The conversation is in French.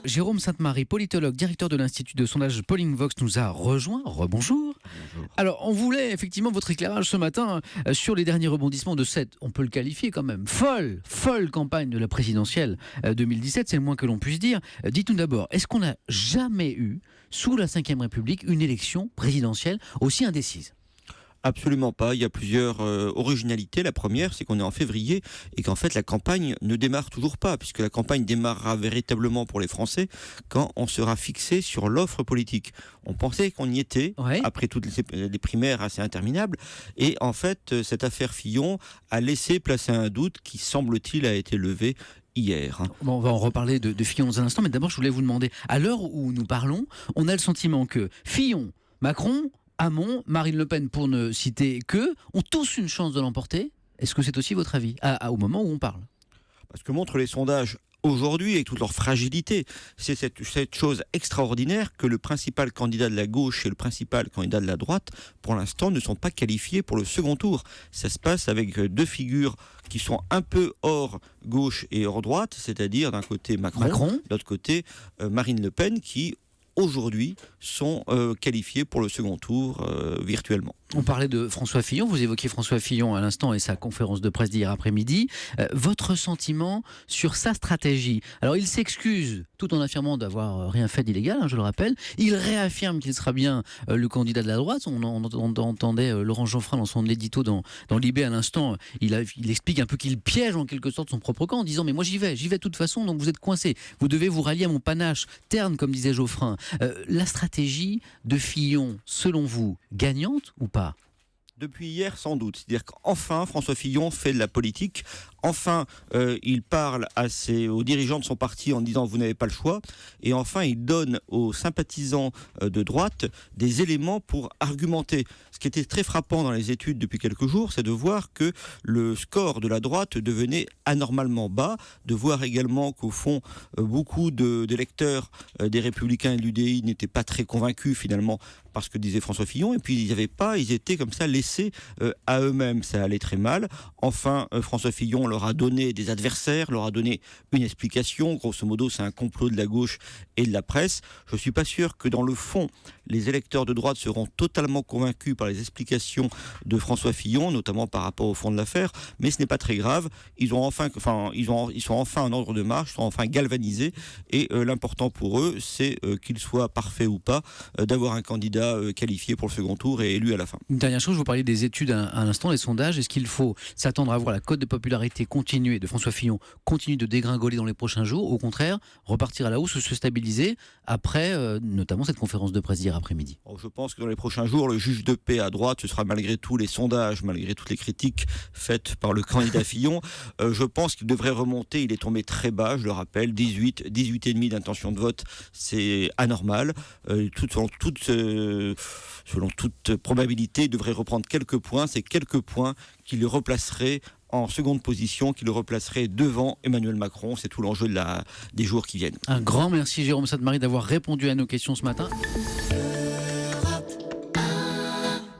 Jérôme Sainte-Marie, politologue, directeur de l'Institut de sondage Pollingvox, nous a rejoint. Rebonjour. Bonjour. Alors, on voulait effectivement votre éclairage ce matin sur les derniers rebondissements de cette, on peut le qualifier quand même, folle campagne de la présidentielle 2017, c'est le moins que l'on puisse dire. Dites-nous d'abord, est-ce qu'on n'a jamais eu, sous la Ve République, une élection présidentielle aussi indécise ? Absolument pas. Il y a plusieurs originalités. La première, c'est qu'on est en février et qu'en fait la campagne ne démarre toujours pas, puisque la campagne démarrera véritablement pour les Français quand on sera fixé sur l'offre politique. On pensait qu'on y était, après toutes les primaires assez interminables, et en fait cette affaire Fillon a laissé placer un doute qui, semble-t-il, a été levé hier. Bon, on va en reparler de Fillon dans un instant, mais d'abord je voulais vous demander, à l'heure où nous parlons, on a le sentiment que Fillon, Macron, Hamon, Marine Le Pen, pour ne citer que, ont tous une chance de l'emporter. Est-ce que c'est aussi votre avis au moment où on parle ? Parce que montrent les sondages aujourd'hui, avec toute leur fragilité, c'est cette chose extraordinaire que le principal candidat de la gauche et le principal candidat de la droite, pour l'instant, ne sont pas qualifiés pour le second tour. Ça se passe avec deux figures qui sont un peu hors gauche et hors droite, c'est-à-dire d'un côté Macron. De l'autre côté Marine Le Pen, qui aujourd'hui sont qualifiés pour le second tour virtuellement. On parlait de François Fillon, vous évoquiez François Fillon à l'instant et sa conférence de presse d'hier après-midi. Votre sentiment sur sa stratégie ? Alors il s'excuse tout en affirmant d'avoir rien fait d'illégal, je le rappelle. Il réaffirme qu'il sera bien le candidat de la droite. On entendait Laurent Geoffrin dans son édito dans Libé à l'instant. Il explique un peu qu'il piège en quelque sorte son propre camp en disant mais moi j'y vais de toute façon, donc vous êtes coincé. Vous devez vous rallier à mon panache terne, comme disait Geoffrin. La stratégie de Fillon, selon vous, gagnante ou pas ? Depuis hier, sans doute. C'est-à-dire qu'enfin, François Fillon fait de la politique. Enfin, il parle aux dirigeants de son parti en disant « vous n'avez pas le choix ». Et enfin, il donne aux sympathisants de droite des éléments pour argumenter. Ce qui était très frappant dans les études depuis quelques jours, c'est de voir que le score de la droite devenait anormalement bas, de voir également qu'au fond, beaucoup d'électeurs des Républicains et de l'UDI n'étaient pas très convaincus finalement par ce que disait François Fillon. Et puis, ils étaient comme ça laissés à eux-mêmes. Ça allait très mal. Enfin, François Fillon leur a donné des adversaires, leur a donné une explication. Grosso modo, c'est un complot de la gauche et de la presse. Je ne suis pas sûr que dans le fond, les électeurs de droite seront totalement convaincus par les explications de François Fillon, notamment par rapport au fond de l'affaire, mais ce n'est pas très grave. Ils sont enfin en ordre de marche, ils sont enfin galvanisés, et l'important pour eux, c'est qu'ils soient parfaits ou pas, d'avoir un candidat qualifié pour le second tour et élu à la fin. Une dernière chose, vous parliez des études à l'instant, les sondages. Est-ce qu'il faut s'attendre à voir la cote de popularité de François Fillon continue de dégringoler dans les prochains jours, au contraire, repartir à la hausse ou se stabiliser après notamment cette conférence de presse d'hier après-midi ? Je pense que dans les prochains jours, le juge de paix à droite, ce sera malgré tous les sondages, malgré toutes les critiques faites par le candidat Fillon, je pense qu'il devrait remonter. Il est tombé très bas, je le rappelle, 18,5 d'intention de vote, c'est anormal. Selon toute probabilité, il devrait reprendre quelques points. C'est quelques points qui le replaceraient en seconde position, qui le replacerait devant Emmanuel Macron. C'est tout l'enjeu des jours qui viennent. Un grand merci Jérôme Sainte-Marie d'avoir répondu à nos questions ce matin.